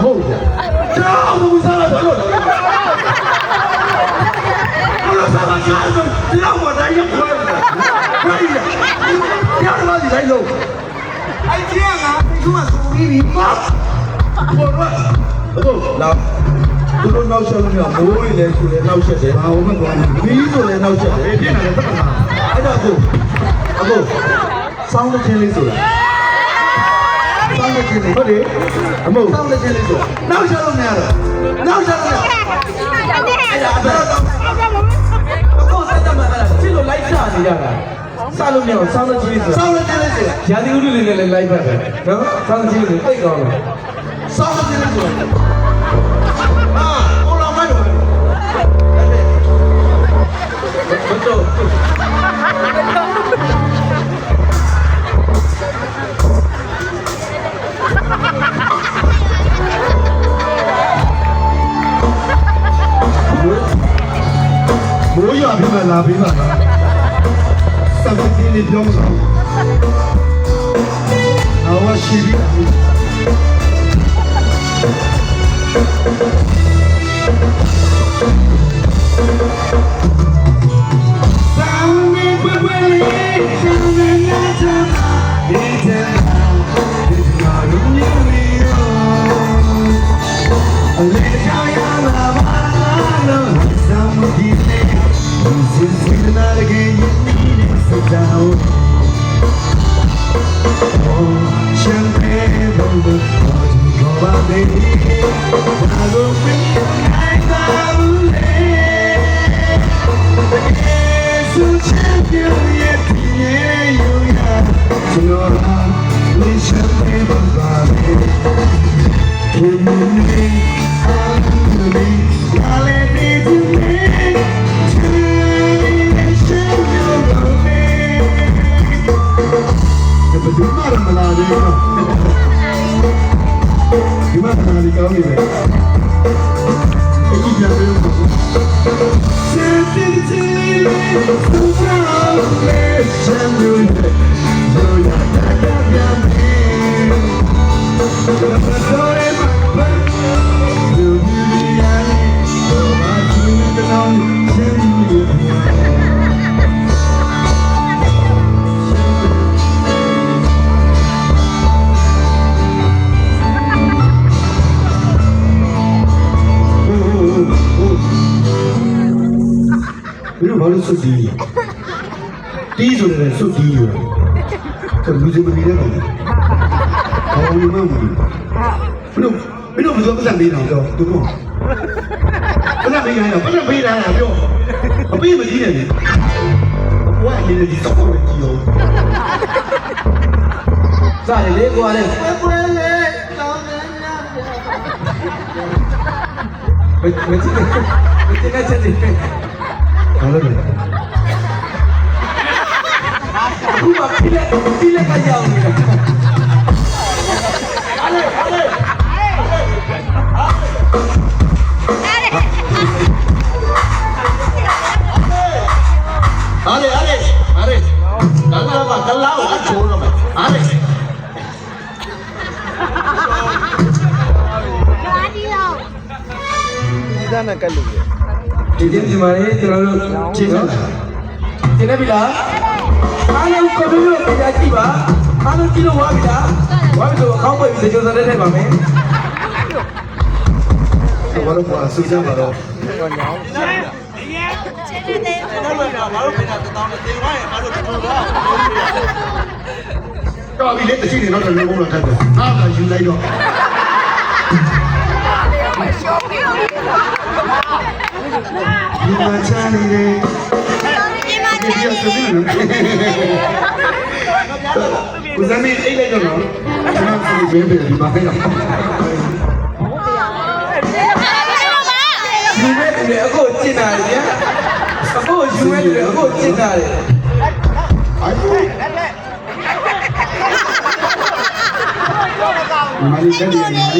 ဟုတ်ဗျာကြောက်ဘူးစားတော့လို့ဘယ်လိုစားမှာကြားလို့ဒီတော့မတိုင်းရခွဲတယ်ခွဲရရတော့ဒီတိုင်းလို့အဲ့ကျန်ကသူကဆိုပြီးပြီမဘောတော့လာသူတို့နောက်ဆက်လို့မရမိုးရီလဲဆိုလဲနောက်ဆက်တယ်ဘာမှမသွားဘူးမီးဆိုလဲနောက်ဆက်တယ်ပြင်းလာတယ်ပတ်မှာအဲ့တော့အခုစောင်းတဲ့ချင်းလေးဆိုတာစောင်းတဲ့ချင်းလေးဟုတ်တယ်အမို့စောင်းတဲ့ချင်းလေးဆိုနောက်ဆက်လို့မရတော့နောက်ဆက်လို့အဲ့ဒါအခုစက်တမန်အဲ့ဒါချစ်လို့လိုက်ချနေရတာစားလို့မရအောင်စောင်းတဲ့ချင်းလေးဆိုစောင်းတဲ့ချင်းလေးဆိုရာသီဥတုလေးလည်းလိုက်ပါတယ်နော်စောင်းတဲ့ချင်းလေးပိတ်ကောင်းတယ်စောင်းတဲ့ချင်းလေးဆိုမိုးရွာပြမလာပြီးပါလားစက်တင်လေးပြောင်းတော့တော့ရှိပြီဒီမှာခဏလေးကောင်းနေတယ်အကြီးပြန်ပြောစင်တင်ချီလေးစူဆောင်းလေးချမ်းမြေရိုးရတာပြန်မယ်တော်ရမှာဘာလူကြီးရည်ဘာသူနဲ့တောင်းချင်နေဘာလို့စွတ်တီးဆိုတယ်စွတ်တီးရကလူကြီးမနေတော့ဘူးဘာလို့မမဘူးဘလို့ဘယ်လိုပတ်စံပေးတော့သူကပတ်စံပေးရအောင်ပတ်စံပေးတာပြောအပေးမကြည့်နဲ့ဘွားရင်းဒီတော့ကိုကြည့်အောင်စားရလေကွာလေကွယ်လေတောင်းနေမကြည့်နဲ့ချက်တယ်ဘာလို့လဲအခုမှပြည့်ကကြောင်နေတာကလာအချိုးတော့မယ်အားလေဒီသားနဲ့ကလူဒီမှာလေကျွန်တော်တို့ချိန်နော်ကျင်းနေပြီလားအားလုံးကိုတို့တို့ကြားကြည့်ပါအားလုံးကြည့်လို့ဝါပြီလားဝါပြီဆိုအကောင်းပွင့်ပြီးကြော်စားတဲ့ပါမယ်ဘာလို့ပါဆွေးကြပါတော့ညောင်းချင်းနေတယ်ဘာလို့ပြန်တာတောင်းနေတယ်ဝိုင်းဘာလို့ပြောတော့တော်ပြီလေတချိနေတော့လည်းဘုံလာထပ်တယ်ငါကယူလိုက်တော့ဒီမှာချမ်းနေတယ်ဒီမှာချမ်းနေတယ်ကိုဇမင်းအိတ်လိုက်တော့နော်ကျွန်တော်ပြေးပြေးဒီမှာခိုင်းတော့ယူမဲ့တယ်အခုကျင်တာလေအခုယူမဲ့တယ်အခုကျင်တာလေအဲ့ဒါမလေးက